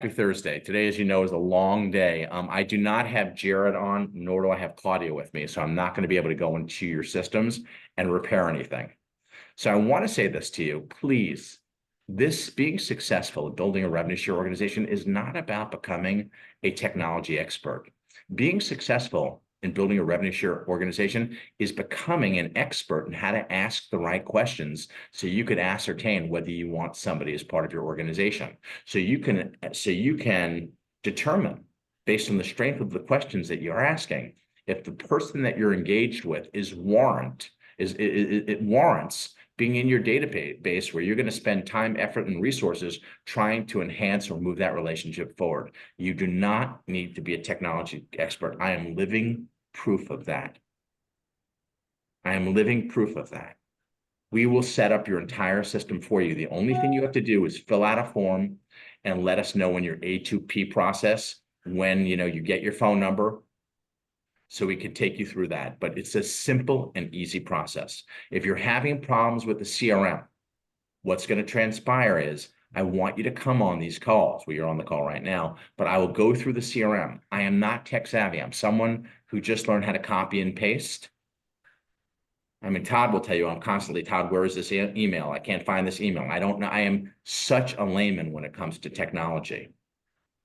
Happy Thursday. Today, as you know, is a long day. I do not have Jared on, nor do I have Claudia with me, so I'm not going to be able to go into your systems and repair anything. So I want to say this to you, please. This being successful at building a revenue share organization is not about becoming a technology expert. Being successful in building a revenue share organization is becoming an expert in how to ask the right questions so you could ascertain whether you want somebody as part of your organization. So you can determine based on the strength of the questions that you're asking if the person that you're engaged with it warrants being in your database where you're going to spend time, effort, and resources trying to enhance or move that relationship forward. You do not need to be a technology expert. I am living proof of that. I am living proof of that. We will set up your entire system for you. The only thing you have to do is fill out a form and let us know in your A2P process when you get your phone number, so we could take you through that. But it's a simple and easy process. If you're having problems with the CRM, what's going to transpire is I want you to come on these calls. Well, you're on the call right now, but I will go through the CRM. I am not tech savvy. I'm someone who just learned how to copy and paste. I mean, Todd will tell you I'm constantly, Todd, where is this email? I can't find this email. I don't know. I am such a layman when it comes to technology.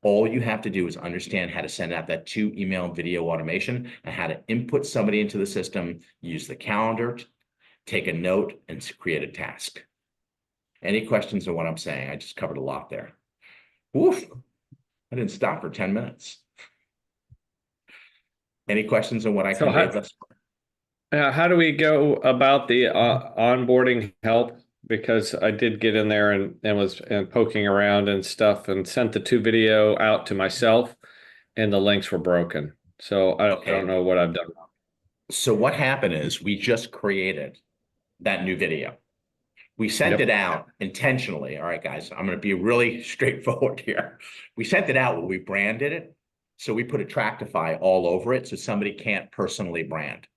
All you have to do is understand how to send out that 2 email video automation and how to input somebody into the system, use the calendar, take a note, and create a task. Any questions on what I'm saying? I just covered a lot there. Woof. I didn't stop for 10 minutes. Any questions on what I conveyed thus far? How do we go about the onboarding help? Because I did get in there and was poking around and stuff and sent the 2 video out to myself and the links were broken. So I don't know what I've done. So what happened is we just created that new video. We sent it out intentionally. All right, guys, I'm going to be really straightforward here. We sent it out where we branded it. So we put Attractify all over it so somebody can't personally brand.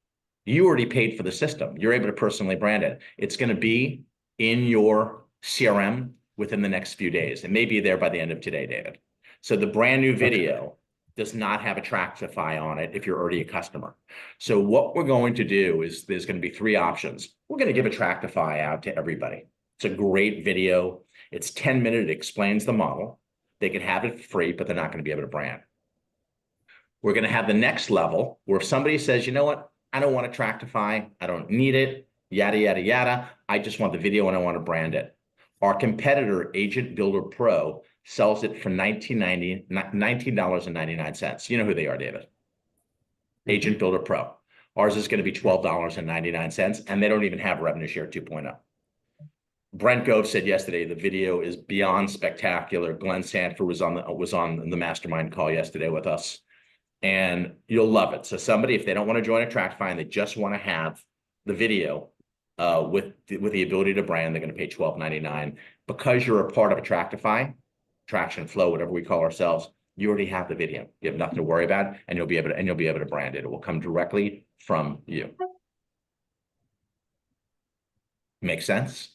You already paid for the system. You're able to personally brand it. It's going to be in your CRM within the next few days. It may be there by the end of today, David. So the brand new video does not have Attractify on it if you're already a customer. So what we're going to do is there's going to be 3 options. We're going to give Attractify out to everybody. It's a great video. It's 10 minutes. It explains the model. They can have it free, but they're not going to be able to brand. We're going to have the next level where if somebody says, you know what, I don't want Attractify, I don't need it, yada, yada, yada. I just want the video and I want to brand it. Our competitor, Agent Builder Pro, sells it for $19.99. You know who they are, David. Agent Builder Pro. Ours is going to be $12.99, and they don't even have Revenue Share 2.0. Brent Gove said yesterday the video is beyond spectacular. Glenn Sanford was on the mastermind call yesterday with us, and you'll love it. So somebody, if they don't want to join Attractify and they just want to have the video with the ability to brand, they're going to pay $12.99. Because you're a part of Attractify, Traction Flow, whatever we call ourselves, you already have the video. You have nothing to worry about, and you'll be able to brand it. It will come directly from you. Make sense?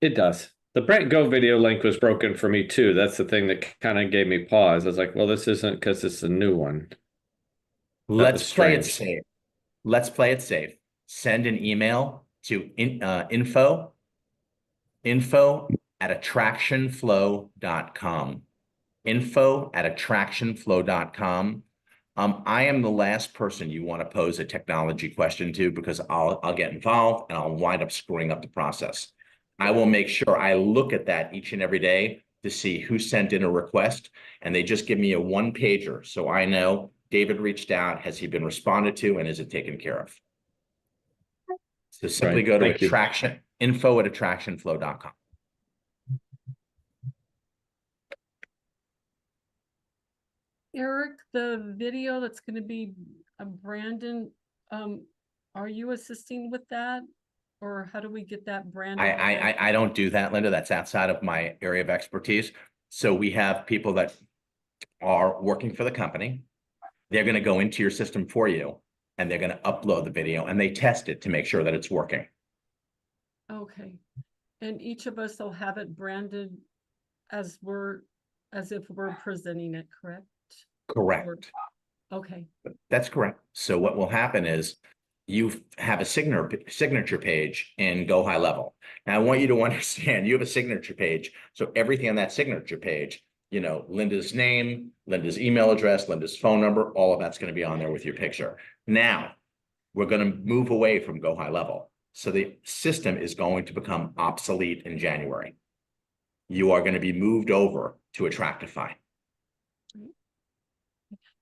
It does. The Brent Go video link was broken for me too. That's the thing that kind of gave me pause. I was like, well, this isn't because it's a new one. Let's play it safe. Let's play it safe. Send an email to info@attractionflow.com. info@attractionflow.com. I am the last person you want to pose a technology question to because I'll get involved and I'll wind up screwing up the process. I will make sure I look at that each and every day to see who sent in a request, and they just give me a 1-pager so I know David reached out, has he been responded to, and is it taken care of? So simply go to info@attractionflow.com. Eric, the video that's going to be Brandon, are you assisting with that? Or how do we get that branded? I don't do that, Linda. That's outside of my area of expertise. So we have people that are working for the company. They're going to go into your system for you, and they're going to upload the video, and they test it to make sure that it's working. Okay. And each of us will have it branded as we're as if we're presenting it, correct? Correct. Okay, That's correct. So what will happen is you have a signature page in Go High Level. Now I want you to understand you have a signature page. So everything on that signature page, you know, Linda's name, Linda's email address, Linda's phone number, all of that's going to be on there with your picture. Now we're going to move away from Go High Level. So the system is going to become obsolete in January. You are going to be moved over to Attractify.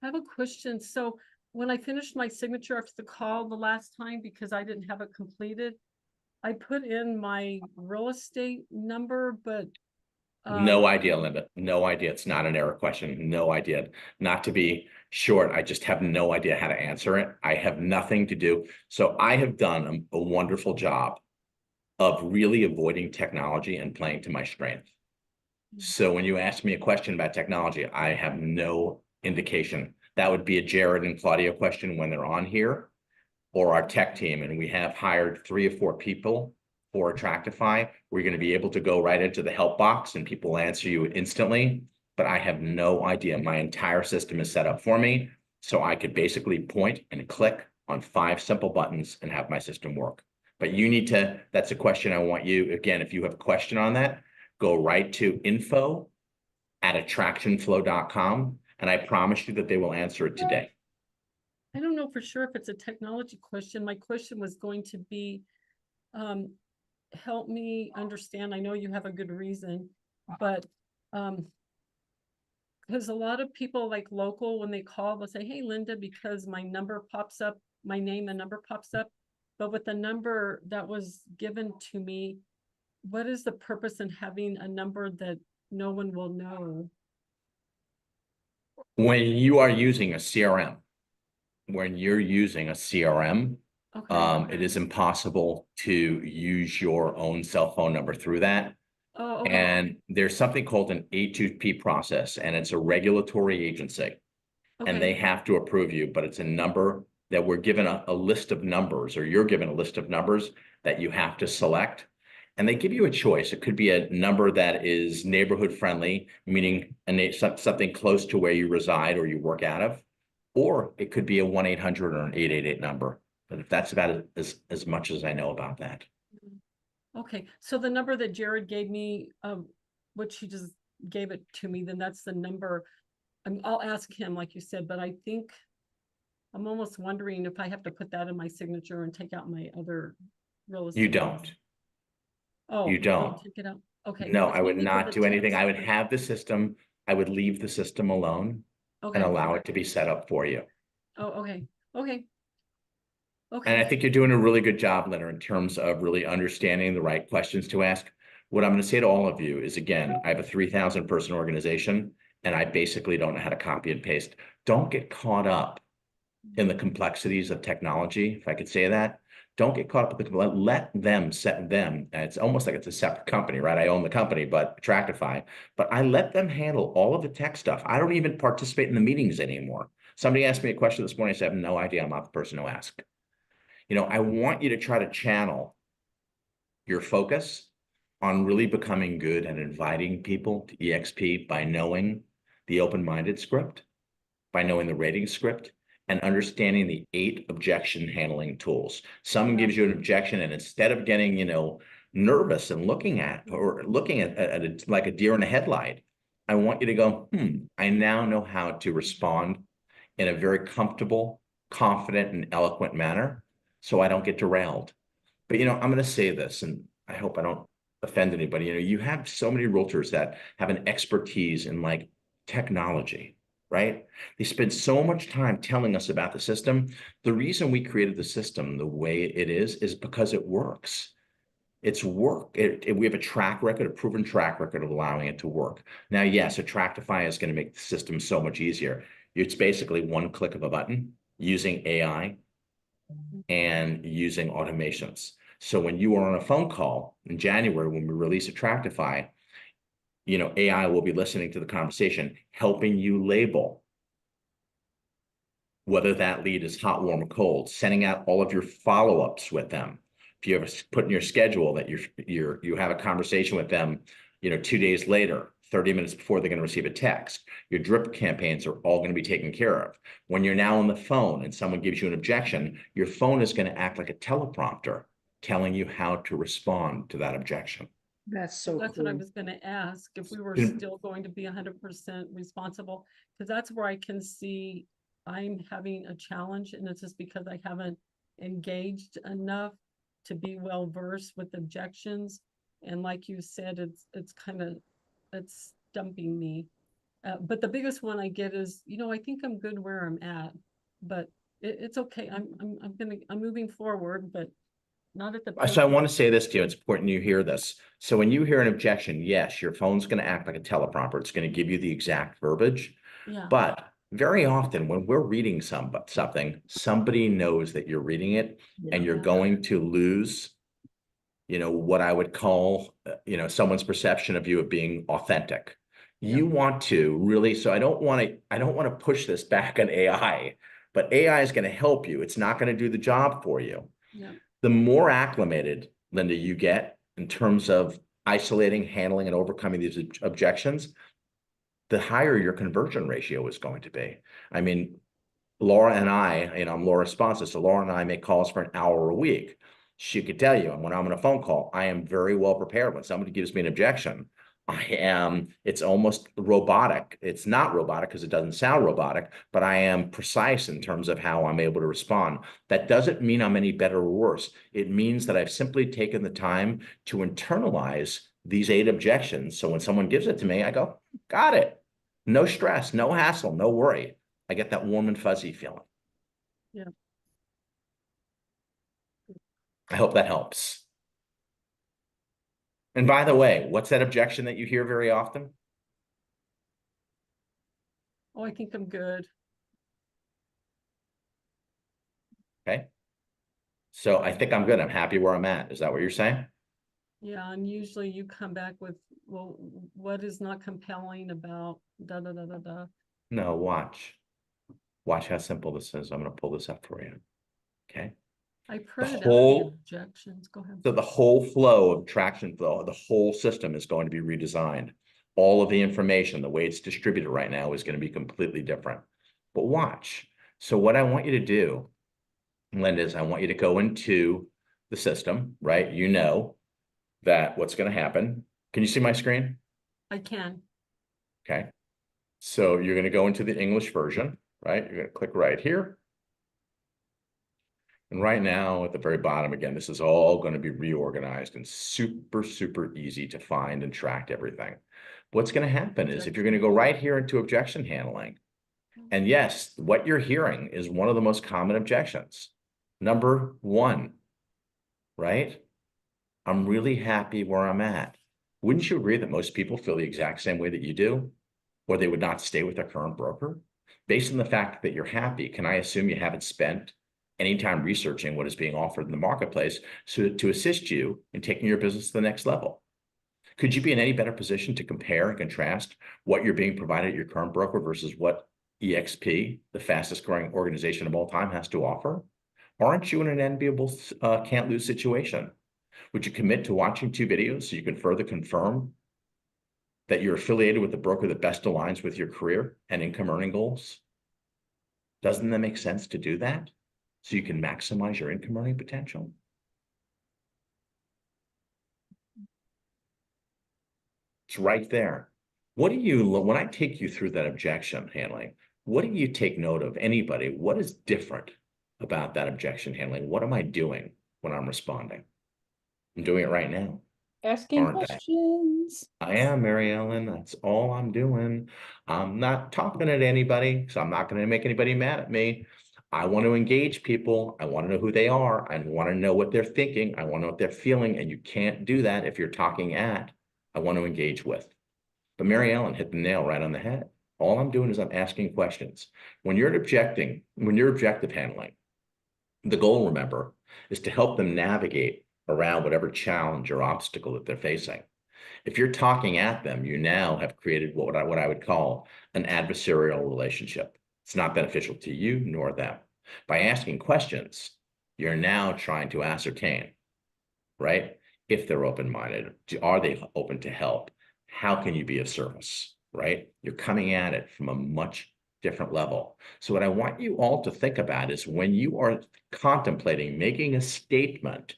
I have a question. So when I finished my signature after the call the last time, because I didn't have it completed, I put in my real estate number, but No idea, Linda. No idea. It's not an error question. No idea. Not to be short, I just have no idea how to answer it. I have nothing to do. So I have done a wonderful job of really avoiding technology and playing to my strength. So when you ask me a question about technology, I have no indication. That would be a Jared and Claudia question when they're on here, or our tech team. And we have hired 3 or 4 people for Attractify. We're going to be able to go right into the help box and people will answer you instantly. But I have no idea. My entire system is set up for me. So I could basically point and click on 5 simple buttons and have my system work. But you need to, that's a question I want you, again, if you have a question on that, go right to info@attractionflow.com. And I promise you that they will answer it today. I don't know for sure if it's a technology question. My question was going to be, help me understand. I know you have a good reason, but because a lot of people like local, when they call, they'll say, hey, Linda, because my number pops up, my name and number pops up. But with the number that was given to me, what is the purpose in having a number that no one will know? When you are using a CRM, when you're using a CRM, Okay. it is impossible to use your own cell phone number through that. Oh, okay. And there's something called an A2P process, and it's a regulatory agency. And they Okay. have to approve you, but it's a number that we're given a list of numbers, or you're given a list of numbers that you have to select. And they give you a choice. It could be a number that is neighborhood friendly, meaning something close to where you reside or you work out of, or it could be a 1-800 or an 888 number. But if that's about as much as I know about that. Okay, so the number that Jared gave me, which he just gave it to me, then that's the number. I'll ask him, like you said, but I think I'm almost wondering if I have to put that in my signature and take out my other real estate. You don't. Oh, You don't. take it out. Okay. No, It's I would mainly for not the do anything. text. I would have the system, I would leave the system alone and Okay. allow it to be set up for you. Oh, okay. Okay. And I Okay. think you're doing a really good job, Leonard, in terms of really understanding the right questions to ask. What I'm going to say to all of you is, again, I have a 3,000 person organization and I basically don't know how to copy and paste. Don't get caught up in the complexities of technology, if I could say that. Don't get caught up with the, let them set them. And it's almost like it's a separate company, right? I own the company, but Attractify, but I let them handle all of the tech stuff. I don't even participate in the meetings anymore. Somebody asked me a question this morning. I said, I have no idea. I'm not the person to ask. You know, I want you to try to channel your focus on really becoming good and inviting people to EXP by knowing the open-minded script, by knowing the rating script, and understanding the 8 objection handling tools. Someone gives you an objection, and instead of getting, you know, nervous and looking at like a deer in a headlight, I want you to go, I now know how to respond in a very comfortable, confident, and eloquent manner, so I don't get derailed. But, you know, I'm going to say this, and I hope I don't offend anybody. You know, you have so many realtors that have an expertise in like technology, right? They spend so much time telling us about the system. The reason we created the system the way it is because it works. It's work. We have a track record, a proven track record of allowing it to work. Now, yes, Attractify is going to make the system so much easier. It's basically one click of a button using AI and using automations. So when you are on a phone call in January, when we release Attractify, you know, AI will be listening to the conversation, helping you label whether that lead is hot, warm, or cold, sending out all of your follow-ups with them. If you ever put in your schedule that you have a conversation with them, you know, 2 days later, 30 minutes before they're going to receive a text. Your drip campaigns are all going to be taken care of. When you're now on the phone and someone gives you an objection, your phone is going to act like a teleprompter telling you how to respond to that objection. That's so That's what I cool. was gonna ask, if we were Can- still going to be 100% responsible, because that's where I can see I'm having a challenge, and it's just because I haven't engaged enough to be well versed with objections. And like you said, it's kind of, it's stumping me. But the biggest one I get is, I think I'm good where I'm at, but it's okay. I'm moving forward, but not at the. So I pace. want to say this to you. It's important you hear this. So when you hear an objection, yes, your phone's going to act like a teleprompter. It's going to give you the exact verbiage. Yeah. But very often when we're reading something, somebody knows that you're reading it, and you're Yeah. going to lose, what I would call, someone's perception of you of being authentic. You want to really, so I don't want to push this back on AI, but AI is going to help you. It's not going to do the job for you. Yeah. The more acclimated, Linda, you get in terms of isolating, handling, and overcoming these objections, the higher your conversion ratio is going to be. I mean, Laura and I, I'm Laura's sponsor, so Laura and I make calls for an hour a week. She could tell you, when I'm on a phone call, I am very well prepared. When somebody gives me an objection, it's almost robotic. It's not robotic because it doesn't sound robotic, but I am precise in terms of how I'm able to respond. That doesn't mean I'm any better or worse. It means that I've simply taken the time to internalize these 8 objections. So when someone gives it to me, I go, got it. No stress, no hassle, no worry. I get that warm and fuzzy feeling. Yeah. I hope that helps. And by the way, what's that objection that you hear very often? Oh, I think I'm good. Okay. So I think I'm good. I'm happy where I'm at. Is that what you're saying? Yeah, and usually you come back with, well, what is not compelling about da da da da da. No, watch. Watch how simple this is. I'm going to pull this up for you. Okay. I printed out whole- the objections. Go ahead. So the whole flow of traction flow, the whole system is going to be redesigned. All of the information, the way it's distributed right now is going to be completely different. But watch. So what I want you to do, Linda, is I want you to go into the system, right? You know that what's going to happen. Can you see my screen? I can. Okay. So you're going to go into the English version, right? You're going to click right here. And right now at the very bottom, again, this is all going to be reorganized and super, super easy to find and track everything. What's going to happen is if you're going to go right here into objection handling, and yes, what you're hearing is one of the most common objections. Number 1, right? I'm really happy where I'm at. Wouldn't you agree that most people feel the exact same way that you do? Or they would not stay with their current broker? Based on the fact that you're happy, can I assume you haven't spent any time researching what is being offered in the marketplace to assist you in taking your business to the next level? Could you be in any better position to compare and contrast what you're being provided at your current broker versus what EXP, the fastest growing organization of all time, has to offer? Aren't you in an enviable can't lose situation? Would you commit to watching 2 videos so you can further confirm that you're affiliated with the broker that best aligns with your career and income earning goals? Doesn't that make sense to do that so you can maximize your income earning potential? It's right there. What do you, when I take you through that objection handling, what do you take note of? Anybody, what is different about that objection handling? What am I doing when I'm responding? I'm doing it right now. Asking Aren't I? questions. I am, Mary Ellen. That's all I'm doing. I'm not talking at anybody, so I'm not going to make anybody mad at me. I want to engage people. I want to know who they are. I want to know what they're thinking. I want to know what they're feeling. And you can't do that if you're talking at, I want to engage with. But Mary Ellen hit the nail right on the head. All I'm doing is I'm asking questions. When you're objective handling, the goal, remember, is to help them navigate around whatever challenge or obstacle that they're facing. If you're talking at them, you now have created what I would call an adversarial relationship. It's not beneficial to you nor them. By asking questions, you're now trying to ascertain, right? If they're open-minded, are they open to help? how can you be of service, right? You're coming at it from a much different level. So what I want you all to think about is when you are contemplating making a statement,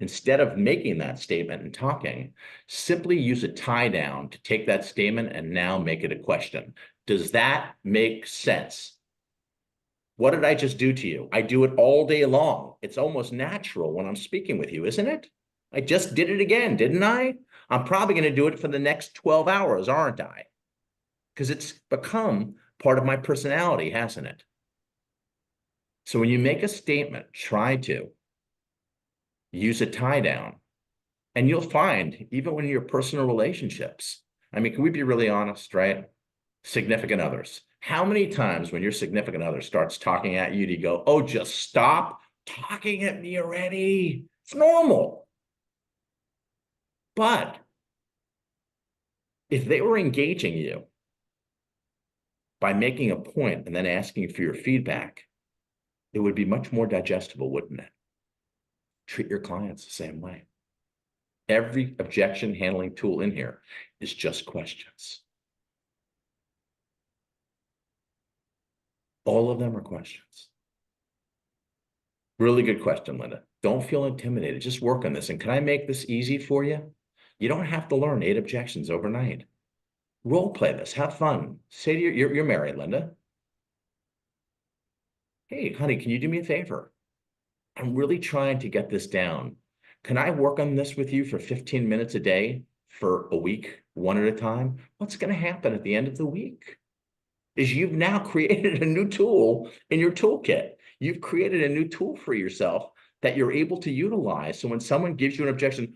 instead of making that statement and talking, simply use a tie down to take that statement and now make it a question. Does that make sense? What did I just do to you? I do it all day long. It's almost natural when I'm speaking with you, isn't it? I just did it again, didn't I? I'm probably going to do it for the next 12 hours, aren't I? Because it's become part of my personality, hasn't it? So when you make a statement, try to use a tie down. And you'll find, even when your personal relationships, I mean, can we be really honest, right? Significant others. How many times when your significant other starts talking at you, do you go, oh, just stop talking at me already? It's normal. But if they were engaging you by making a point and then asking for your feedback, it would be much more digestible, wouldn't it? Treat your clients the same way. Every objection handling tool in here is just questions. All of them are questions. Really good question, Linda. Don't feel intimidated. Just work on this. And can I make this easy for you? You don't have to learn 8 objections overnight. Role play this. Have fun. Say to you're married, Linda. Hey, honey, can you do me a favor? I'm really trying to get this down. Can I work on this with you for 15 minutes a day for a week, one at a time? What's going to happen at the end of the week is you've now created a new tool in your toolkit. You've created a new tool for yourself that you're able to utilize. So when someone gives you an objection,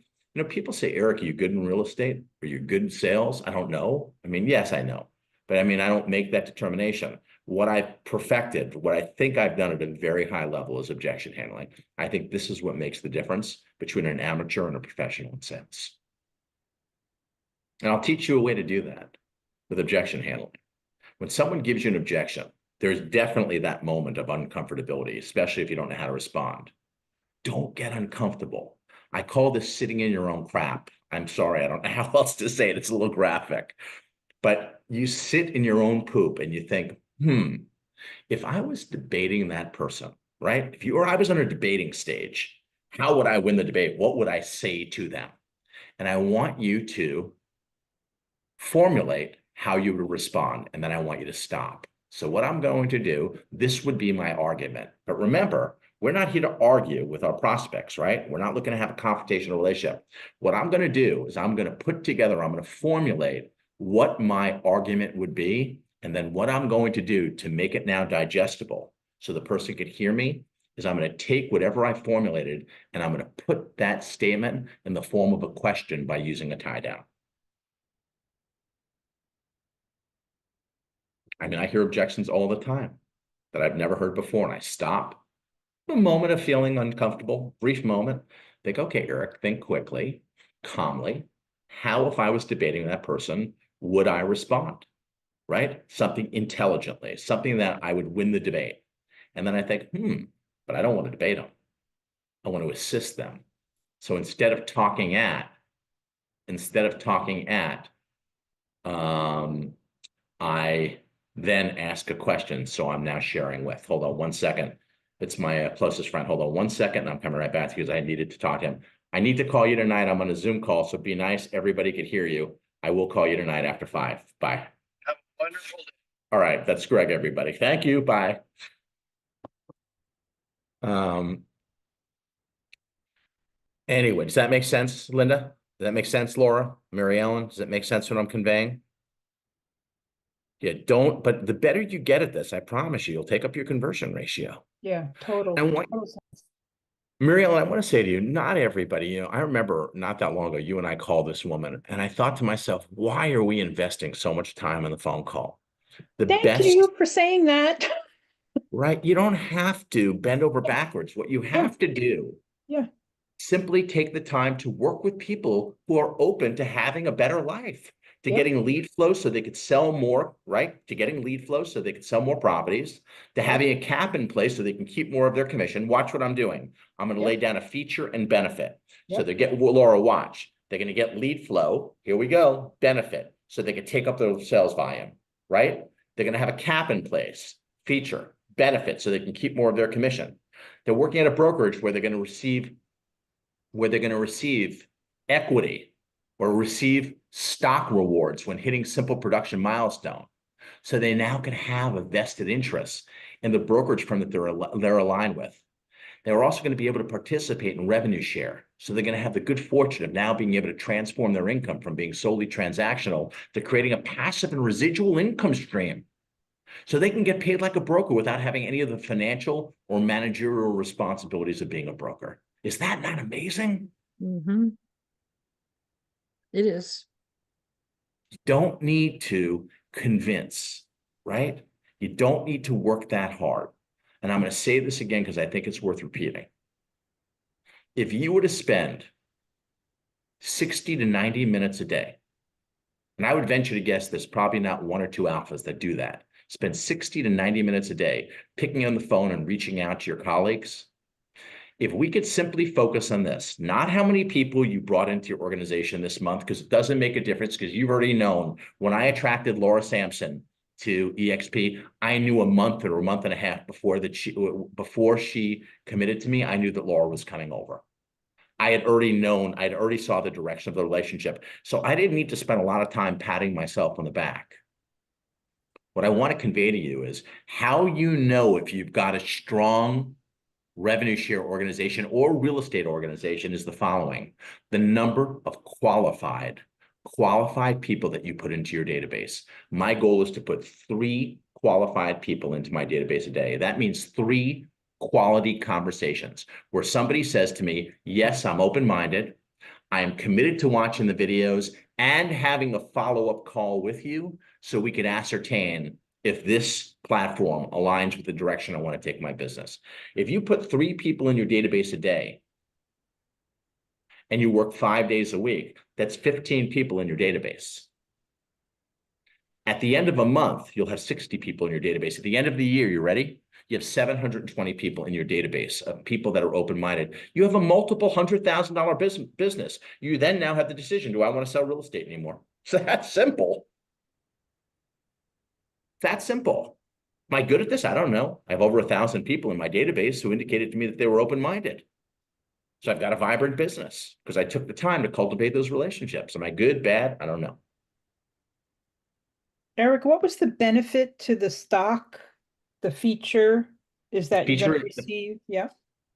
people say, Eric, are you good in real estate? Are you good in sales? I don't know. I mean, yes, I know. But I mean, I don't make that determination. What I've perfected, what I think I've done at a very high level is objection handling. I think this is what makes the difference between an amateur and a professional in sales. And I'll teach you a way to do that with objection handling. When someone gives you an objection, there's definitely that moment of uncomfortability, especially if you don't know how to respond. Don't get uncomfortable. I call this sitting in your own crap. I'm sorry, I don't know how else to say it. It's a little graphic. But you sit in your own poop and you think, if I was debating that person, right? If you or I was on a debating stage, how would I win the debate? What would I say to them? And I want you to formulate how you would respond, and then I want you to stop. So what I'm going to do, this would be my argument. But remember, we're not here to argue with our prospects, right? We're not looking to have a confrontational relationship. What I'm going to do is I'm going to put together, I'm going to formulate what my argument would be, and then what I'm going to do to make it now digestible so the person could hear me is I'm going to take whatever I formulated and I'm going to put that statement in the form of a question by using a tie down. I mean, I hear objections all the time that I've never heard before, and I stop. A moment of feeling uncomfortable, brief moment. Think, okay, Eric, think quickly, calmly. How, if I was debating that person, would I respond? Right? Something intelligently, something that I would win the debate. And then I think, but I don't want to debate them. I want to assist them. So instead of talking at, I then ask a question. So I'm now sharing with, hold on one second. It's my closest friend. Hold on one second. And I'm coming right back because I needed to talk to him. I need to call you tonight. I'm on a Zoom call. So be nice. Everybody could hear you. I will call you tonight after 5. Bye. Have a wonderful day. All right. That's Greg, everybody. Thank you. Bye. Anyway, does that make sense, Linda? Does that make sense, Laura? Mary Ellen? Does it make sense what I'm conveying? Yeah, but the better you get at this, I promise you'll take up your conversion ratio. Yeah, total. total sense. Mary Ellen, I want to say to you, not everybody, I remember not that long ago, you and I called this woman, and I thought to myself, why are we investing so much time on the phone call? Thank you for saying that. Right? You don't have to bend over backwards. What you have to do, simply take the time to work with people who are open to having a better life, to getting lead flow so they could sell more, right? To getting lead flow so they could sell more properties, to having a cap in place so they can keep more of their commission. Watch what I'm doing. I'm going to lay down a feature and benefit. So they get, Laura, watch. They're going to get lead flow. Here we go. Benefit. So they can take up their sales volume, right? They're going to have a cap in place, feature, benefit, so they can keep more of their commission. They're working at a brokerage where they're going to receive equity or receive stock rewards when hitting simple production milestone. So they now can have a vested interest in the brokerage firm that they're aligned with. They're also going to be able to participate in revenue share. So they're going to have the good fortune of now being able to transform their income from being solely transactional to creating a passive and residual income stream. So they can get paid like a broker without having any of the financial or managerial responsibilities of being a broker. Is that not amazing? Mm-hmm. It is. You don't need to convince, right? You don't need to work that hard. And I'm going to say this again because I think it's worth repeating. If you were to spend 60 to 90 minutes a day, and I would venture to guess there's probably not one or two alphas that do that, spend 60 to 90 minutes a day picking on the phone and reaching out to your colleagues. If we could simply focus on this, not how many people you brought into your organization this month, because it doesn't make a difference, because you've already known when I attracted Laura Sampson to EXP, I knew a month or a month and a half before she committed to me, I knew that Laura was coming over. I'd already saw the direction of the relationship. So I didn't need to spend a lot of time patting myself on the back. What I want to convey to you is how you know if you've got a strong revenue share organization or real estate organization is the following: the number of qualified people that you put into your database. My goal is to put 3 qualified people into my database a day. That means 3 quality conversations where somebody says to me, yes, I'm open-minded, I am committed to watching the videos and having a follow-up call with you so we can ascertain if this platform aligns with the direction I want to take my business. If you put 3 people in your database a day and you work 5 days a week, that's 15 people in your database. At the end of a month, you'll have 60 people in your database. At the end of the year, you ready? You have 720 people in your database of people that are open-minded. You have a multiple $100,000 business. You then now have the decision, do I want to sell real estate anymore? So that's simple. That simple. Am I good at this? I don't know. I have over 1,000 people in my database who indicated to me that they were open-minded. So I've got a vibrant business because I took the time to cultivate those relationships. Am I good, bad? I don't know. Eric, what was the benefit to the stock, the feature? Is that you're going to receive? Yeah.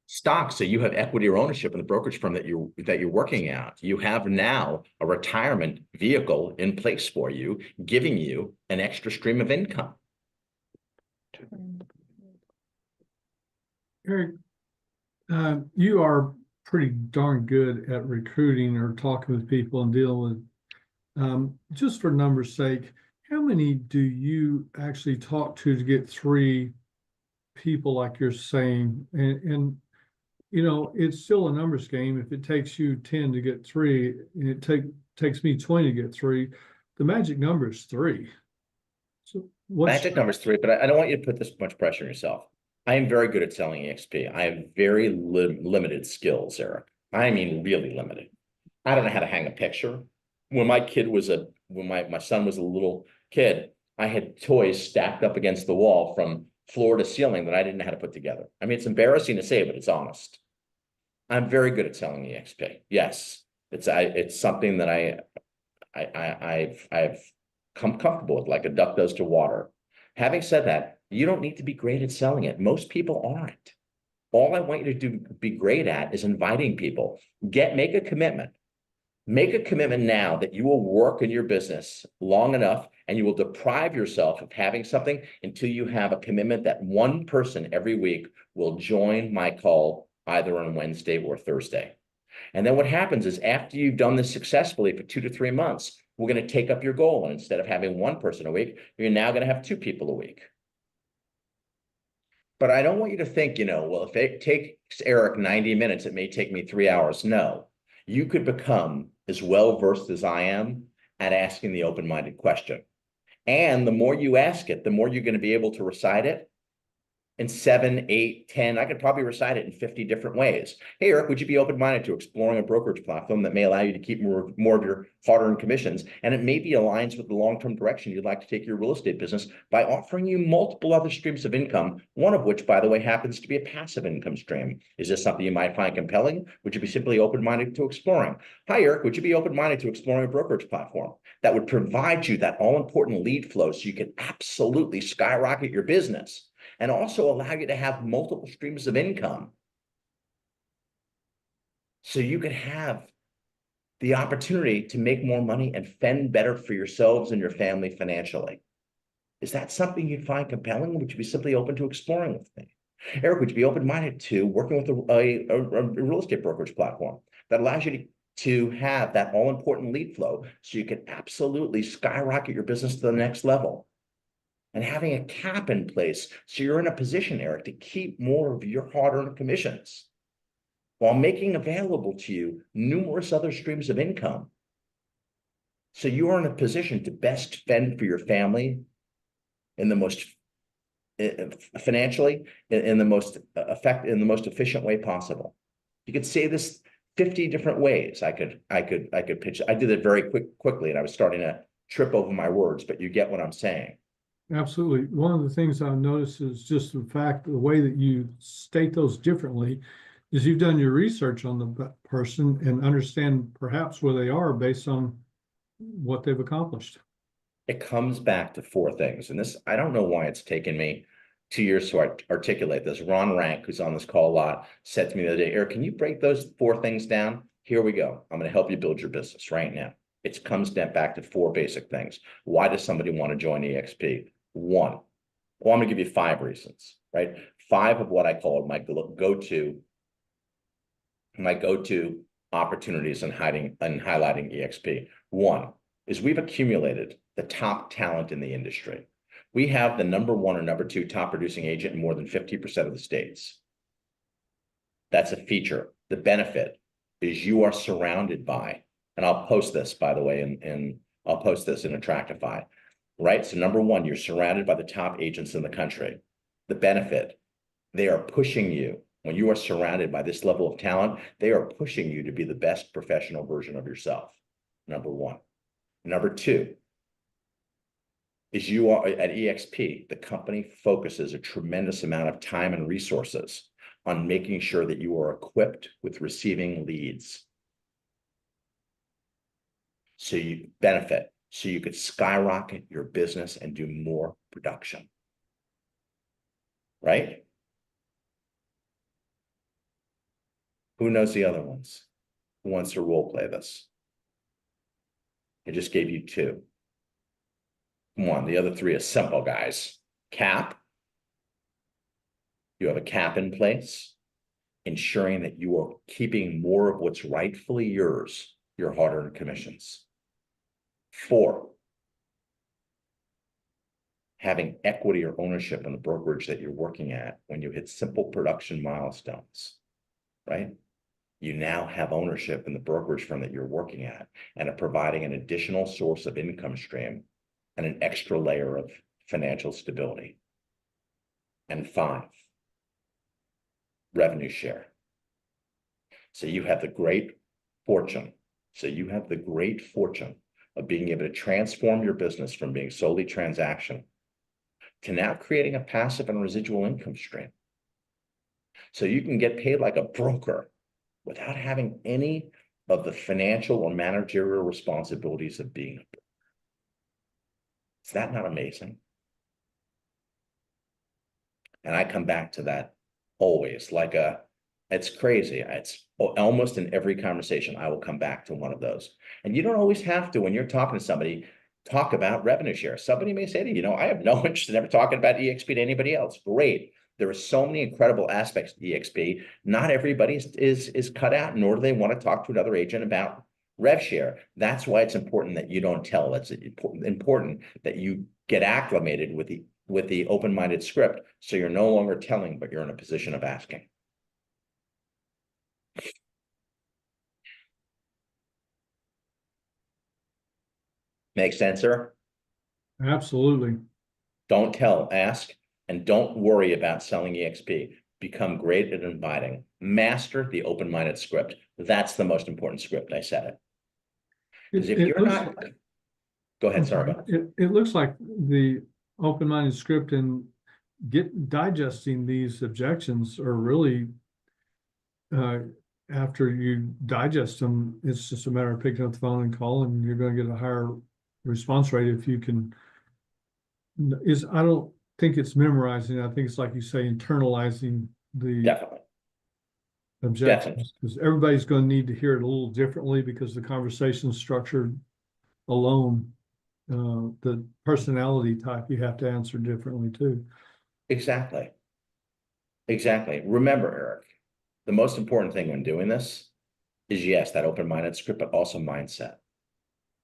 Stock, so you have equity or ownership in the brokerage firm that you're working at. You have now a retirement vehicle in place for you, giving you an extra stream of income. Eric, you are pretty darn good at recruiting or talking with people and dealing with, just for numbers' sake, how many do you actually talk to get 3 people like you're saying? And you know, it's still a numbers game. If it takes you 10 to get 3, and it takes me 20 to get 3, the magic number is 3. So Magic number is 3, but I don't want you to put this much pressure on yourself. I am very good at selling EXP. I have very limited skills, Eric. I mean, really limited. I don't know how to hang a picture. When my son was a little kid, I had toys stacked up against the wall from floor to ceiling that I didn't know how to put together. I mean, it's embarrassing to say, but it's honest. I'm very good at selling EXP. Yes, it's something that I've come comfortable with, like a duck does to water. Having said that, you don't need to be great at selling it. Most people aren't. All I want you to be great at is inviting people. Make a commitment. Make a commitment now that you will work in your business long enough and you will deprive yourself of having something until you have a commitment that one person every week will join my call either on Wednesday or Thursday. And then what happens is after you've done this successfully for 2 to 3 months, we're going to take up your goal. And instead of having 1 person a week, you're now going to have 2 people a week. But I don't want you to think, well, if it takes Eric 90 minutes, it may take me 3 hours. No, you could become as well-versed as I am at asking the open-minded question. And the more you ask it, the more you're going to be able to recite it. in 7, 8, 10. I could probably recite it in 50 different ways. Hey, Eric, would you be open-minded to exploring a brokerage platform that may allow you to keep more of your hard-earned commissions? And it maybe aligns with the long-term direction you'd like to take your real estate business by offering you multiple other streams of income, one of which, by the way, happens to be a passive income stream. Is this something you might find compelling? Would you be simply open-minded to exploring? Hi, Eric, would you be open-minded to exploring a brokerage platform that would provide you that all-important lead flow so you can absolutely skyrocket your business and also allow you to have multiple streams of income so you can have the opportunity to make more money and fend better for yourselves and your family financially? Is that something you'd find compelling? Would you be simply open to exploring with me? Eric, would you be open-minded to working with a real estate brokerage platform that allows you to have that all-important lead flow so you can absolutely skyrocket your business to the next level? And having a cap in place so you're in a position, Eric, to keep more of your hard-earned commissions while making available to you numerous other streams of income. So you are in a position to best fend for your family in the most financially in the most efficient way possible. You could say this 50 different ways. I could pitch. I did it very quickly, and I was starting to trip over my words, but you get what I'm saying. Absolutely. One of the things I've noticed is just the fact, the way that you state those differently is you've done your research on the person and understand perhaps where they are based on what they've accomplished. It comes back to 4 things. And this, I don't know why it's taken me 2 years to articulate this. Ron Rank, who's on this call a lot, said to me the other day, Eric, can you break those 4 things down? Here we go. I'm going to help you build your business right now. It comes back to 4 basic things. Why does somebody want to join EXP? 1, well, I'm going to give you 5 reasons, right? 5 of what I call my go-to opportunities in highlighting EXP. 1 is we've accumulated the top talent in the industry. We have the number 1 or number 2 top producing agent in more than 50% of the states. That's a feature. The benefit is you are surrounded by, and I'll post this, by the way, I'll post this in Attractify, right? So number 1, you're surrounded by the top agents in the country. The benefit, they are pushing you. When you are surrounded by this level of talent, they are pushing you to be the best professional version of yourself. Number 1. Number 2 is you are at EXP, the company focuses a tremendous amount of time and resources on making sure that you are equipped with receiving leads. So you benefit, so you could skyrocket your business and do more production, right? Who knows the other ones? Who wants to role play this? I just gave you 2. Come on, the other 3 are simple, guys. Cap. You have a cap in place, ensuring that you are keeping more of what's rightfully yours, your hard-earned commissions. 4, having equity or ownership in the brokerage that you're working at when you hit simple production milestones, right? You now have ownership in the brokerage firm that you're working at and are providing an additional source of income stream and an extra layer of financial stability. And 5, revenue share. So you have the great fortune. Of being able to transform your business from being solely transaction to now creating a passive and residual income stream. So you can get paid like a broker without having any of the financial or managerial responsibilities of being a broker. Is that not amazing? And I come back to that always, it's crazy. It's almost in every conversation, I will come back to one of those. And you don't always have to, when you're talking to somebody, talk about revenue share. Somebody may say to you, I have no interest in ever talking about EXP to anybody else. Great. There are so many incredible aspects to EXP. Not everybody is cut out, nor do they want to talk to another agent about rev share. That's why it's important that you don't tell. It's important that you get acclimated with the open-minded script, so you're no longer telling, but you're in a position of asking. Make sense, sir? Absolutely. Don't tell, ask. And don't worry about selling EXP. Become great at inviting. Master the open-minded script. That's the most important script. I said it. Because if you're not, go ahead. Sorry about that. It looks like the open-minded script and digesting these objections are really, after you digest them, it's just a matter of picking up the phone and calling. You're going to get a higher response rate if you can. I don't think it's memorizing. I think it's like you say, internalizing the Definitely. objections, because everybody's going to need to hear it a little differently because the conversation structured alone. The personality type you have to answer differently too. Exactly. Exactly. Remember, Eric, the most important thing when doing this is, yes, that open-minded script, but also mindset.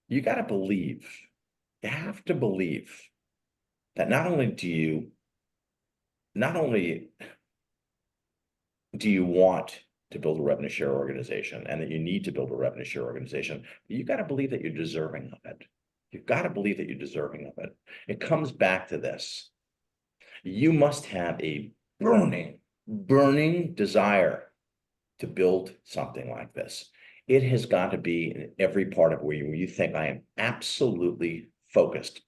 You got to believe, you have to believe that not only do you want to build a revenue share organization and that you need to build a revenue share organization, but you got to believe that you're deserving of it. You've got to believe that you're deserving of it. It comes back to this. You must have a burning desire to build something like this. It has got to be in every part of where you think, I am absolutely focused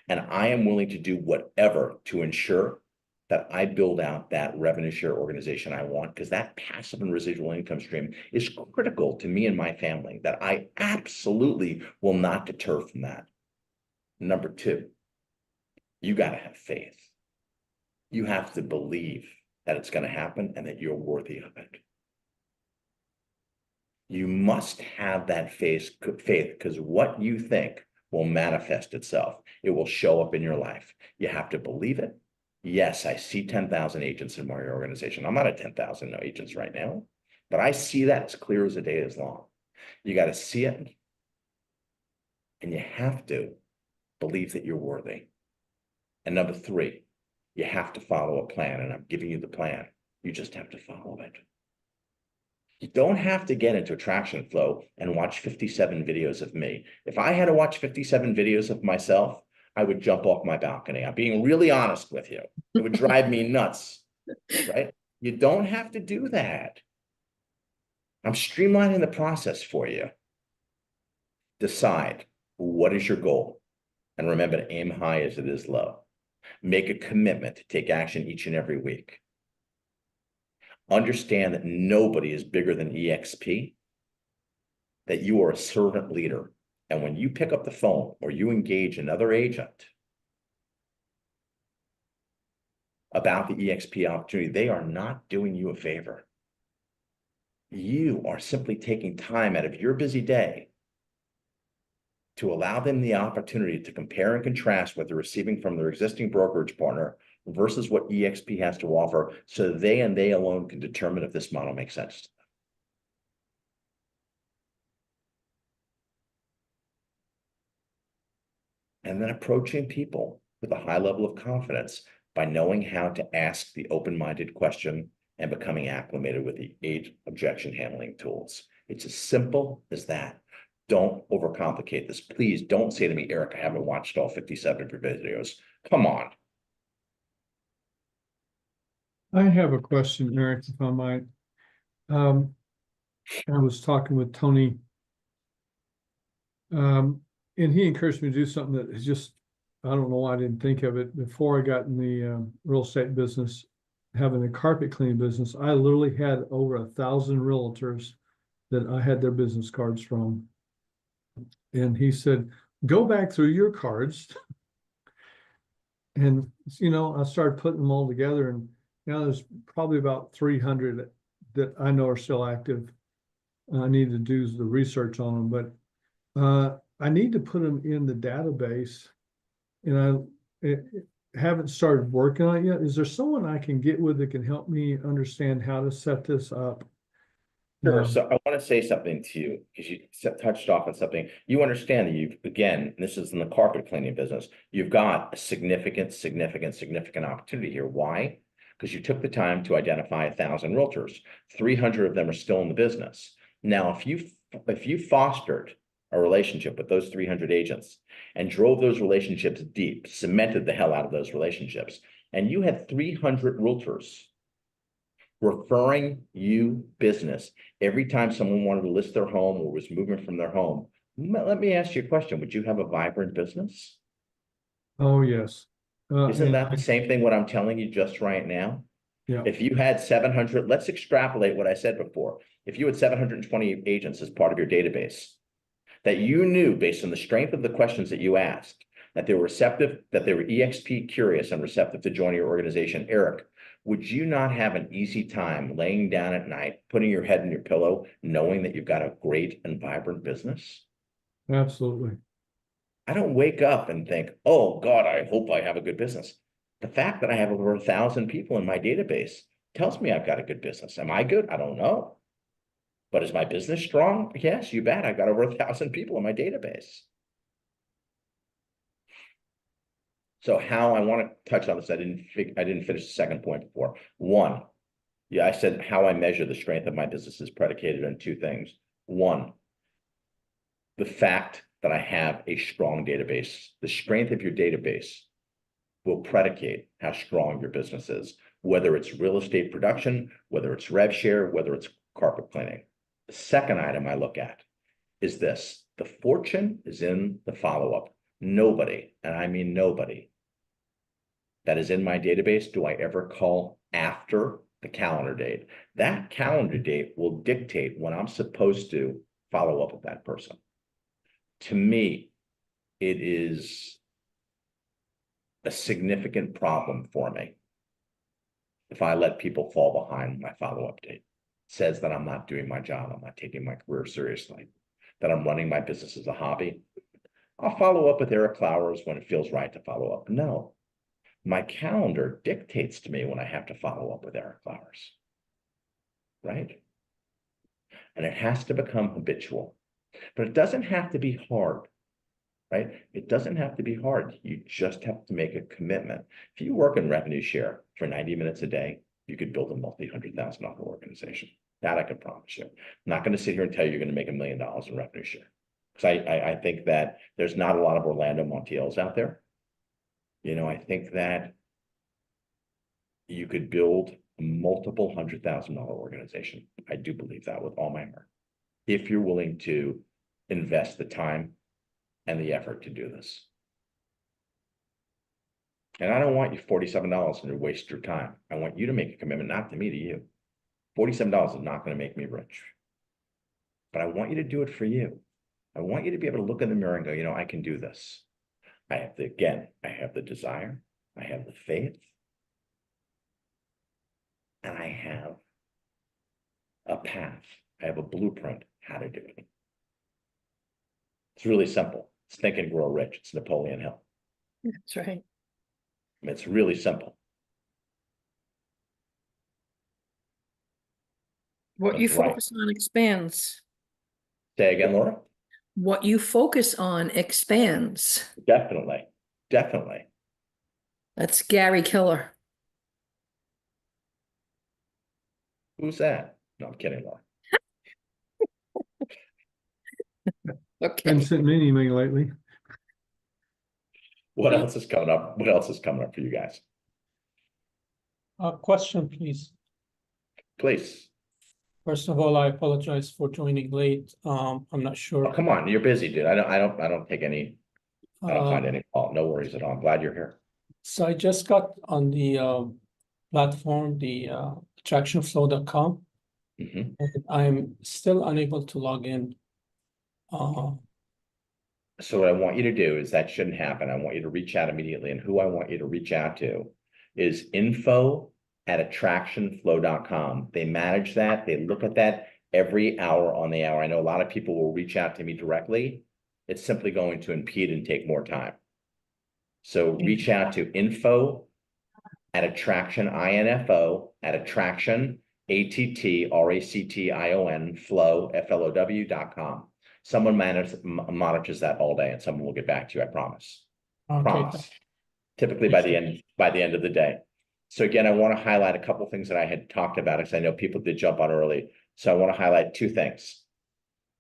and I am willing to do whatever to ensure that I build out that revenue share organization I want, because that passive and residual income stream is critical to me and my family, that I absolutely will not deter from that. Number two, you got to have faith. You have to believe that it's going to happen and that you're worthy of it. You must have that faith, because what you think will manifest itself. It will show up in your life. You have to believe it. Yes, I see 10,000 agents in my organization. I'm not at 10,000 agents right now, but I see that as clear as the day is long. You got to see it, and you have to believe that you're worthy. And number three, you have to follow a plan, and I'm giving you the plan. You just have to follow it. You don't have to get into attraction flow and watch 57 videos of me. If I had to watch 57 videos of myself, I would jump off my balcony. I'm being really honest with you. It would drive me nuts, right? You don't have to do that. I'm streamlining the process for you. Decide, what is your goal? And remember to aim high as it is low. Make a commitment to take action each and every week. Understand that nobody is bigger than EXP, that you are a servant leader. And when you pick up the phone or you engage another agent about the EXP opportunity, they are not doing you a favor. You are simply taking time out of your busy day to allow them the opportunity to compare and contrast what they're receiving from their existing brokerage partner versus what EXP has to offer, so they and they alone can determine if this model makes sense to them. And then approaching people with a high level of confidence by knowing how to ask the open-minded question and becoming acclimated with the 8 objection handling tools. It's as simple as that. Don't overcomplicate this. Please don't say to me, Eric, I haven't watched all 57 of your videos. Come on. I have a question, Eric, if I might. I was talking with Tony, and he encouraged me to do something that is just, I don't know why I didn't think of it before I got in the real estate business, having a carpet cleaning business. I literally had over 1,000 realtors that I had their business cards from. And he said, go back through your cards. And, you know, I started putting them all together, and now there's probably about 300 that I know are still active. I need to do the research on them, but I need to put them in the database, and I haven't started working on it yet. Is there someone I can get with that can help me understand how to set this up? Sure. So I want to say something to you, because you touched off on something. You understand that you've, again, this is in the carpet cleaning business, you've got a significant opportunity here. Why? Because you took the time to identify 1,000 realtors. 300 of them are still in the business. Now, if you fostered a relationship with those 300 agents and drove those relationships deep, cemented the hell out of those relationships, and you had 300 realtors referring you business every time someone wanted to list their home or was moving from their home, let me ask you a question. Would you have a vibrant business? Oh, yes. Isn't And that the same thing what I'm telling you just right now? yeah, If you had 700, let's extrapolate what I said before. If you had 720 agents as part of your database, that you knew based on the strength of the questions that you asked, that they were receptive, that they were EXP curious and receptive to joining your organization, Eric, would you not have an easy time laying down at night, putting your head in your pillow, knowing that you've got a great and vibrant business? absolutely. I don't wake up and think, oh God, I hope I have a good business. The fact that I have over 1,000 people in my database tells me I've got a good business. Am I good? I don't know. But is my business strong? Yes, you bet. I've got over 1,000 people in my database. So how I want to touch on this, I didn't finish the second point before. One, yeah, I said how I measure the strength of my business is predicated on two things. One, the fact that I have a strong database. The strength of your database will predicate how strong your business is, whether it's real estate production, whether it's rev share, whether it's carpet cleaning. The second item I look at is this: the fortune is in the follow-up. Nobody, and I mean nobody, that is in my database do I ever call after the calendar date. That calendar date will dictate when I'm supposed to follow up with that person. To me, it is a significant problem for me if I let people fall behind my follow-up date. It says that I'm not doing my job, I'm not taking my career seriously, that I'm running my business as a hobby. I'll follow up with Eric Flowers when it feels right to follow up. No, my calendar dictates to me when I have to follow up with Eric Flowers, right? And it has to become habitual, but it doesn't have to be hard, right? It doesn't have to be hard. You just have to make a commitment. If you work in revenue share for 90 minutes a day, you could build a multi-$100,000 organization. That I can promise you. I'm not going to sit here and tell you you're going to make $1 million in revenue share. Because I think that there's not a lot of Orlando Montiels out there. You know, I think that you could build a multiple $100,000 organization. I do believe that with all my heart, if you're willing to invest the time and the effort to do this. And I don't want you $47 and to waste your time. I want you to make a commitment, not to me, to you. $47 is not going to make me rich, but I want you to do it for you. I want you to be able to look in the mirror and go, you know, I can do this. I have the, again, I have the desire, I have the faith, and I have a path. I have a blueprint how to do it. It's really simple. It's Think and Grow Rich. It's Napoleon Hill. That's right. It's really simple. What you That's right. focus on expands. Say again, Laura? What you focus on expands. Definitely. Definitely. That's Gary Killer. Who's that? No, I'm kidding, Laura. Okay. Haven't sent me an email lately. What else is coming up? What else is coming up for you guys? Question, please. Please. First of all, I apologize for joining late. I'm not Oh, sure. come on. You're busy, dude. I don't take any, I don't find any fault. No worries at all. I'm glad you're here. So I just got on the platform, the attractionflow.com, Mhm. and I'm still unable to log in. So what I want you to do is, that shouldn't happen. I want you to reach out immediately. And who I want you to reach out to is info@attractionflow.com. They manage that. They look at that every hour on the hour. I know a lot of people will reach out to me directly. It's simply going to impede and take more time. So reach out to info@attraction, INFO, @attraction, ATTRACTION, flow, FLOW.com. Someone monitors that all day, and someone will get back to you, I promise. Okay. Promise. Typically by the end of the day. So again, I want to highlight a couple of things that I had talked about, because I know people did jump on early. So I want to highlight two things.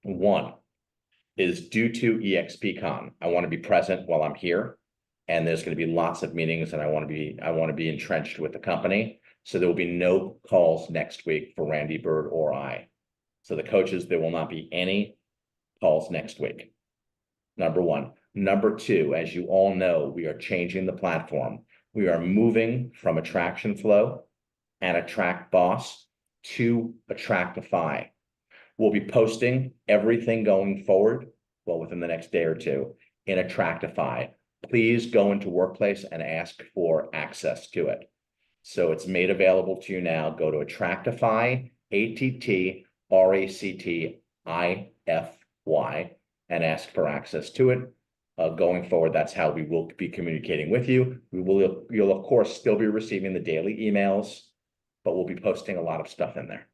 One is due to EXPCon, I want to be present while I'm here. and there's going to be lots of meetings, and I want to be entrenched with the company. So there will be no calls next week for Randy Bird or I. So the coaches, there will not be any calls next week. Number one. Number two, as you all know, we are changing the platform. We are moving from Attraction Flow and Attract Boss to Attractify. We'll be posting everything going forward, well, within the next day or two, in Attractify. Please go into Workplace and ask for access to it. So it's made available to you now. Go to Attractify, ATTRACTIFY, and ask for access to it. Going forward, that's how we will be communicating with you. You'll of course still be receiving the daily emails, but we'll be posting a lot of stuff in there.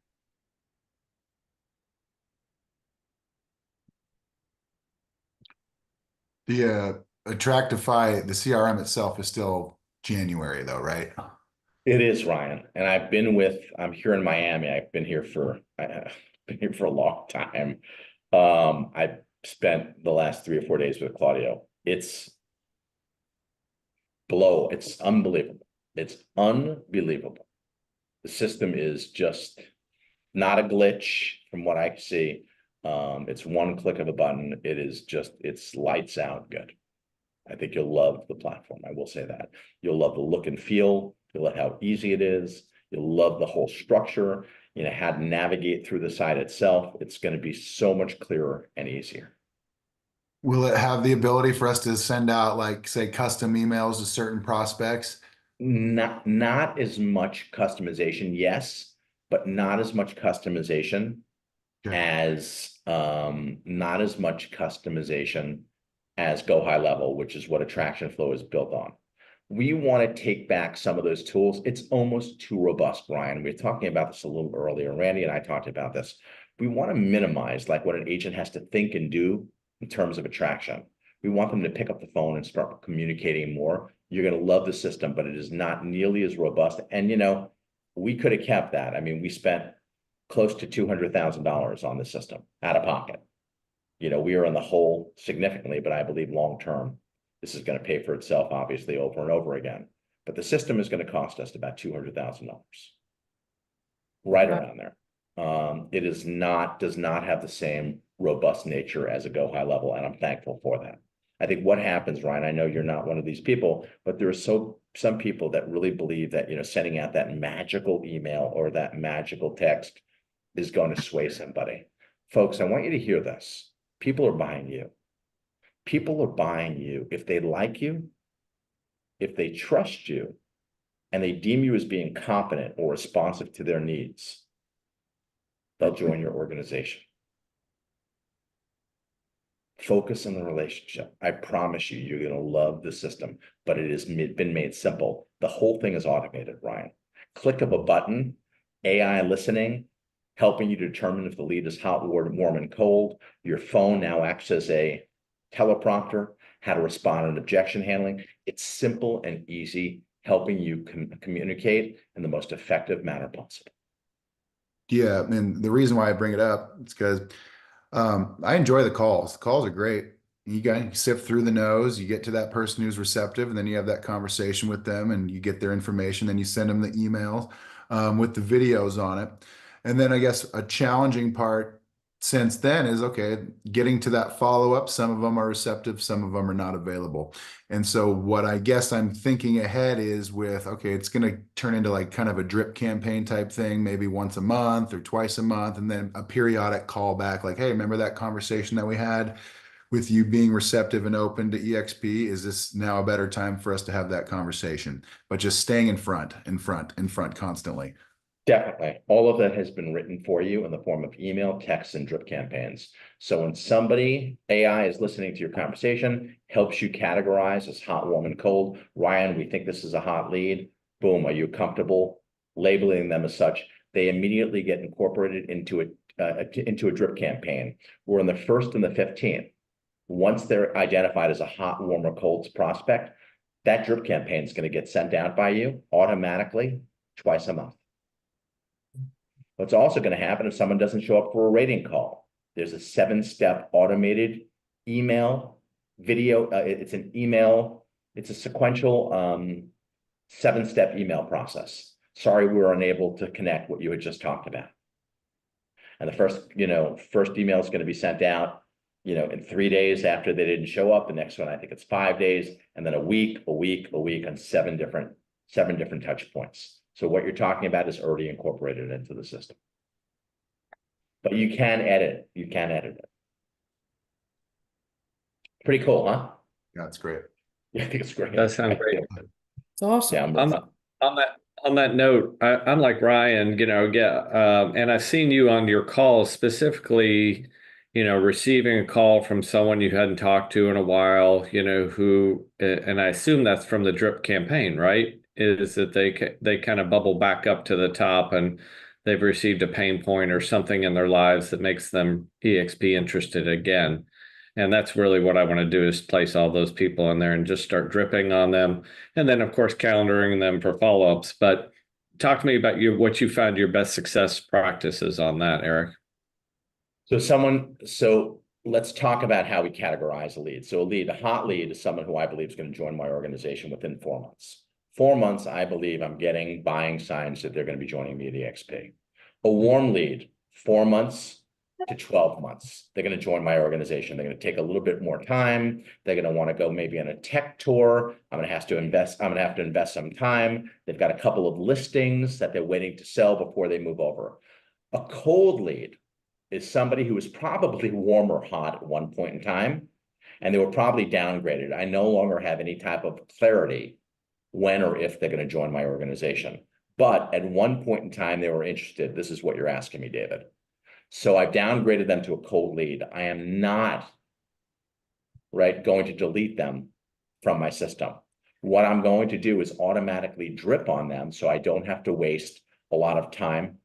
The Attractify, the CRM itself is still January though, right? It is, Ryan, and I'm here in Miami. I've been here for a long time. I've spent the last 3 or 4 days with Claudio. It's unbelievable. It's unbelievable. The system is just not a glitch from what I see. It's one click of a button. It's lights out good. I think you'll love the platform. I will say that. You'll love the look and feel. You'll love how easy it is. You'll love the whole structure, how to navigate through the site itself. It's going to be so much clearer and easier. Will it have the ability for us to send out, like, say, custom emails to certain prospects? Not as much customization, yes, but not as much customization as not as much customization as Go High Level, which is what Attraction Flow is built on. We want to take back some of those tools. It's almost too robust, Brian. We were talking about this a little earlier. Randy and I talked about this. We want to minimize like what an agent has to think and do in terms of attraction. We want them to pick up the phone and start communicating more. You're going to love the system, but it is not nearly as robust. And, we could have kept that. I mean, we spent close to $200,000 on the system out of pocket. We are in the hole significantly, but I believe long-term, this is going to pay for itself, obviously, over and over again. But the system is going to cost us about $200,000, right around there. It does not have the same robust nature as a Go High Level, and I'm thankful for that. I think what happens, Ryan, I know you're not one of these people, but there are some people that really believe that, sending out that magical email or that magical text is going to sway somebody. Folks, I want you to hear this. People are buying you. People are buying you if they like you, if they trust you, and they deem you as being competent or responsive to their needs. They'll join your organization. Focus on the relationship. I promise you, you're going to love the system, but it has been made simple. The whole thing is automated, Ryan. Click of a button, AI listening, helping you determine if the lead is hot, warm, and cold. Your phone now acts as a teleprompter, how to respond in objection handling. It's simple and easy, helping you communicate in the most effective manner possible. Yeah, and the reason why I bring it up is because I enjoy the calls. The calls are great. You sift through the no's, you get to that person who's receptive, and then you have that conversation with them and you get their information, then you send them the email with the videos on it. And then I guess a challenging part since then is, okay, getting to that follow-up. Some of them are receptive, some of them are not available. And so what I guess I'm thinking ahead is with, okay, it's going to turn into like kind of a drip campaign type thing, maybe once a month or twice a month, and then a periodic callback like, hey, remember that conversation that we had with you being receptive and open to EXP? Is this now a better time for us to have that conversation? But just staying in front constantly. Definitely. All of that has been written for you in the form of email, text, and drip campaigns. So when somebody, AI, is listening to your conversation, helps you categorize as hot, warm, and cold. Ryan, we think this is a hot lead. Boom. Are you comfortable labeling them as such? They immediately get incorporated into a drip campaign. We're in the 1st and the 15th. Once they're identified as a hot, warm, or cold prospect, that drip campaign is going to get sent out by you automatically twice a month. What's also going to happen if someone doesn't show up for a rating call? There's a 7-step automated email video. It's an email It's a sequential 7-step email process. Sorry, we were unable to connect what you had just talked about. And the first email is going to be sent out, in 3 days after they didn't show up. The next one, I think it's 5 days, and then a week on seven different touch points. So what you're talking about is already incorporated into the system. But you can edit it. Pretty cool, huh? Yeah, it's great. Yeah, I think it's great. That sounds great. It's awesome. Yeah, On that note, I'm like Ryan, and I've seen you on your calls specifically, receiving a call from someone you hadn't talked to in a while, who, and I assume that's from the drip campaign, right? Is that they kind of bubble back up to the top and they've received a pain point or something in their lives that makes them EXP interested again. And that's really what I want to do, is place all those people in there and just start dripping on them. And then, of course, calendaring them for follow-ups. But talk to me about what you found your best success practices on that, Eric. So let's talk about how we categorize a lead. So a hot lead is someone who I believe is going to join my organization within 4 months. 4 months, I believe I'm getting buying signs that they're going to be joining me at EXP. A warm lead, 4 months to 12 months. They're going to join my organization. They're going to take a little bit more time. They're going to want to go maybe on a tech tour. I'm going to have to invest some time. They've got a couple of listings that they're waiting to sell before they move over. A cold lead is somebody who was probably warm or hot at one point in time, and they were probably downgraded. I no longer have any type of clarity when or if they're going to join my organization. But at one point in time, they were interested. This is what you're asking me, David. So I've downgraded them to a cold lead. I am not going to delete them from my system. What I'm going to do is automatically drip on them so I don't have to waste a lot of time,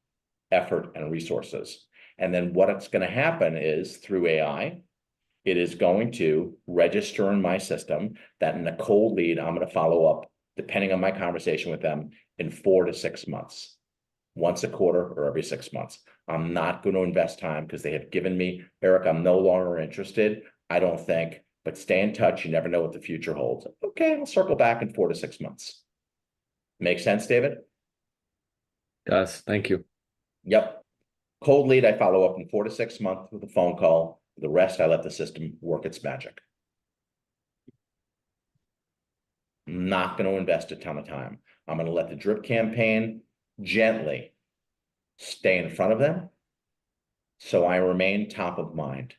effort, and resources. And then what's going to happen is, through AI, it is going to register in my system that in a cold lead, I'm going to follow up, depending on my conversation with them, in 4 to 6 months. Once a quarter or every 6 months. I'm not going to invest time because they have given me, Eric, I'm no longer interested, I don't think, but stay in touch. You never know what the future holds. Okay, I'll circle back in 4 to 6 months. Make sense, David? Yes, thank you. Yep. Cold lead, I follow up in 4 to 6 months with a phone call. The rest, I let the system work its magic. I'm not going to invest a ton of time. I'm going to let the drip campaign gently stay in front of them so I remain top of mind.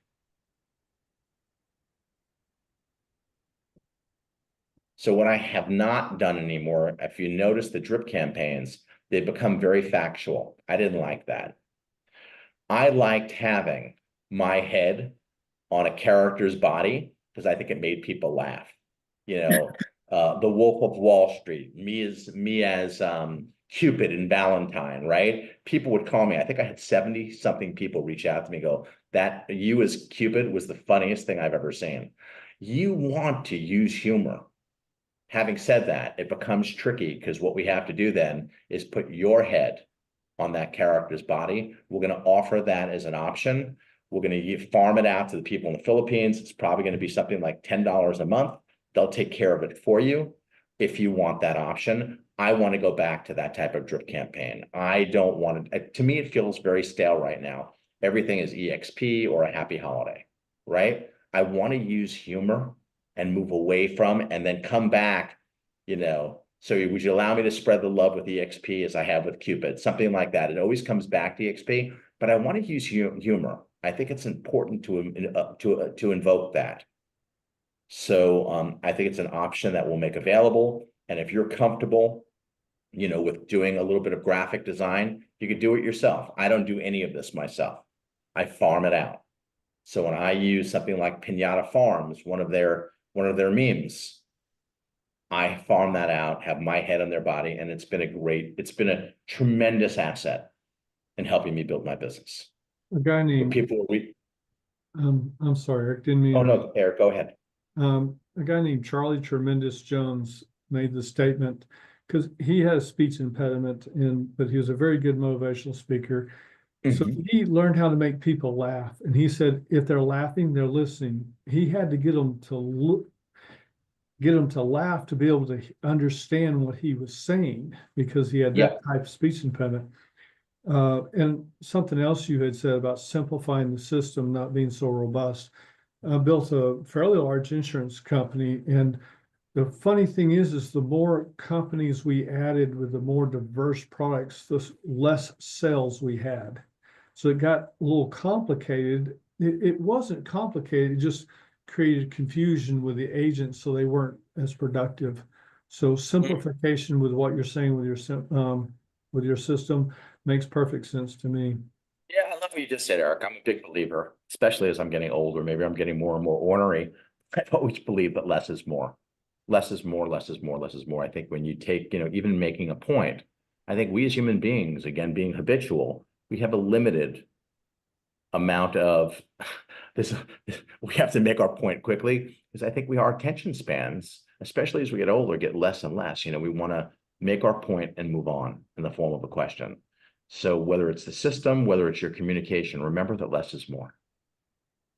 So what I have not done anymore, if you notice the drip campaigns, they've become very factual. I didn't like that. I liked having my head on a character's body because I think it made people laugh. The Wolf of Wall Street, me as Cupid and Valentine, right? People would call me. I think I had 70-something people reach out to me, go, that you as Cupid was the funniest thing I've ever seen. You want to use humor. Having said that, it becomes tricky because what we have to do then is put your head on that character's body. We're going to offer that as an option. We're going to farm it out to the people in the Philippines. It's probably going to be something like $10 a month. They'll take care of it for you if you want that option. I want to go back to that type of drip campaign. I don't want to me, it feels very stale right now. Everything is EXP or a happy holiday, right? I want to use humor and move away from and then come back, so would you allow me to spread the love with EXP as I have with Cupid? Something like that. It always comes back to EXP, but I want to use humor. I think it's important to invoke that. So I think it's an option that we'll make available. And if you're comfortable, with doing a little bit of graphic design, you could do it yourself. I don't do any of this myself. I farm it out. So when I use something like Pinata Farms, one of their memes, I farm that out, have my head on their body, and it's been a tremendous asset in helping me build my business. A guy named I'm sorry, Eric, didn't mean. Oh no, Eric, go ahead. A guy named Charlie Tremendous Jones made the statement, because he has speech impediment, but he was a very good motivational speaker. So he learned how to make people laugh. And he said, if they're laughing, they're listening. He had to get them to look. get them to laugh to be able to understand what he was saying because he had that type of speech impediment. And something else you had said about simplifying the system, not being so robust. I built a fairly large insurance company, and the funny thing is the more companies we added with the more diverse products, the less sales we had. So it got a little complicated. It wasn't complicated, it just created confusion with the agents, so they weren't as productive. So simplification with what you're saying with your system makes perfect sense to me. Yeah, I love what you just said, Eric. I'm a big believer, especially as I'm getting older. Maybe I'm getting more and more ornery. I've always believed that less is more. Less is more, less is more, less is more. I think when you take, even making a point, I think we as human beings, again, being habitual, we have a limited amount of this. We have to make our point quickly because I think our attention spans, especially as we get older, get less and less. We want to make our point and move on in the form of a question. So whether it's the system, whether it's your communication, remember that less is more.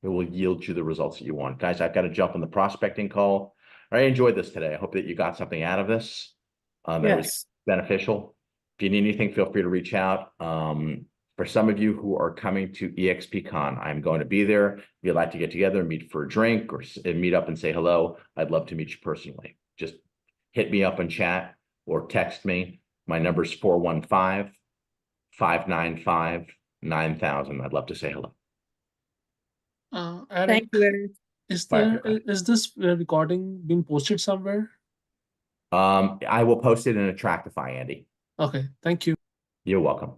It will yield you the results that you want. Guys, I've got to jump on the prospecting call. I enjoyed this today. I hope that you got something out of this. That was beneficial. If you need anything, feel free to reach out. For some of you who are coming to EXPCon, I'm going to be there. If you'd like to get together, meet for a drink or meet up and say hello, I'd love to meet you personally. Just hit me up in chat or text me. My number is 415-595-9000. I'd love to say hello. Eric, Thank you, Eric. is this recording being posted somewhere? I will post it in Attractify, Andy. Okay, thank you. You're welcome.